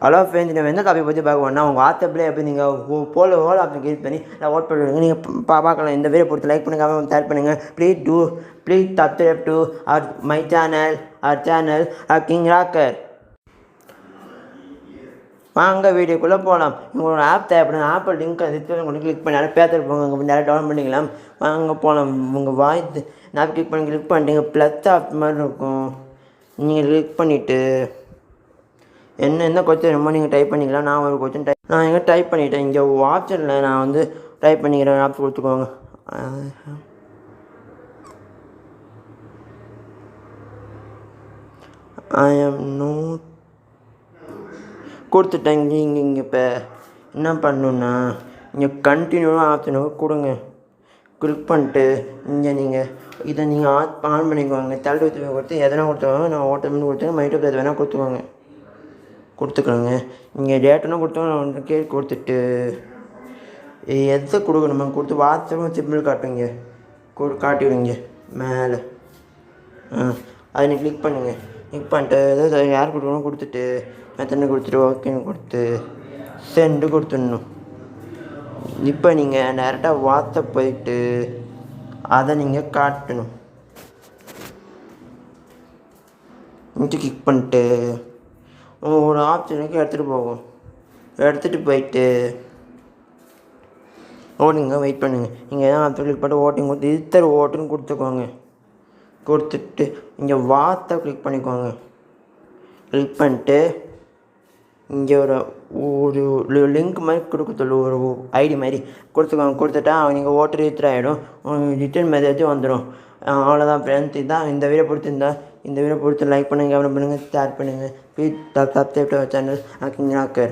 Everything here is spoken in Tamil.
ஹலோ ஃப்ரெண்ட்ஸ், நம்ம எந்த டாபிக் பற்றி பார்க்கணும்னா உங்கள் வாட்ஸ்அப்பில் எப்படி நீங்கள் போல் ஹோல் ஆப்ஷன் கிளிக் பண்ணி நான் ஓட் பண்ணுவீங்க. நீங்கள் பார்க்கலாம். இந்த வீடியோ பொறுத்து லைக் பண்ணுங்கள், ஷேர் பண்ணுங்கள். Please subscribe to my channel King rocker. வாங்க வீடியோக்குள்ளே போகலாம். உங்களோட ஆப் தேவைப்படுங்க. ஆப்பிள் லிங்க் டிஸ்கிரிப்ஷன் கொண்டு கிளிக் பண்ணி பேப்பர் போங்க, அங்கே நிறைய டவுன்லோட் பண்ணிக்கலாம். வாங்க போகலாம். உங்கள் வாய்ஸ் ஆப் கிளிக் பண்ணிட்டீங்க ப்ளஸ் ஆப் மாதிரி இருக்கும். நீங்கள் கிளிக் பண்ணிவிட்டு என்ன கொஸ்டின் ரொம்ப நீங்கள் டைப் பண்ணிக்கலாம். நான் ஒரு கொஸ்டின் நான் எங்கே டைப் பண்ணிவிட்டேன். இங்கே ஆப்ஷனில் நான் டைப் பண்ணிக்கிறேன். ஆப்ஸ் கொடுத்துக்கோங்க. ஐ எம் நோட் கொடுத்துட்டேன். இங்கே இப்போ என்ன பண்ணணுன்னா இங்கே கண்டினியூவாக ஆப்ஷனுக்கு கொடுங்க. கிளிக் பண்ணிட்டு இங்கே இதை நீங்கள் ஆன் பண்ணிக்குவாங்க. தள்ளி வச்சு கொடுத்து எதனா கொடுத்துருவாங்க. நான் ஓட்டம்னு கொடுத்து மைட்டோ எது வேணால் கொடுத்துக்கோங்க. இங்கே டேட்டுன்னு கொடுத்து கொடுத்துட்டு எதை கொடுக்கணுமா கொடுத்து வாட்ஸ்அப்பும் சிம்பிள் காட்டுவீங்க காட்டிவிடுங்க மேலே. அதை நீங்கள் கிளிக் பண்ணுங்கள். கிளிக் பண்ணிட்டு எதாவது யார் கொடுக்கணும் கொடுத்துட்டு மெத்தனை கொடுத்துட்டு ஓகேன்னு கொடுத்து சென்டு கொடுத்துடணும். இப்போ நீங்கள் டேரெக்டாக வாட்ஸ்அப் போயிட்டு அதை நீங்கள் காட்டணும். இங்கே கிளிக் பண்ணிட்டு ஒரு ஆப்ஷனுக்கு எடுத்துகிட்டு போயிட்டு ஓட்டிங்க வெயிட் பண்ணுங்கள். இங்கே தான் ஆப்ஷன் கிளிக் பண்ணிட்டு ஓட்டிங் கொடுத்து இத்தர் ஓட்டுன்னு கொடுத்துட்டு இங்கே வாட்ஸ்அப் கிளிக் பண்ணிக்கோங்க. கிளிக் பண்ணிட்டு இங்கே ஒரு லிங்க் மாதிரி கொடுக்க ஒரு ஐடி மாதிரி கொடுத்துட்டா நீங்கள் ஓட்டு ரிஜிஸ்டர் ஆகிடும். ரிட்டர்ன் மெசேஜ் வந்துடும். அவ்வளோதான் ஃப்ரெண்ட்ஸ். இதுதான் இந்த வீடியோ பிடிச்சிருந்தா லைக் பண்ணுங்கள், கமெண்ட் பண்ணுங்கள், ஷேர் பண்ணுங்கள். Please subscribe to our channel King rocker.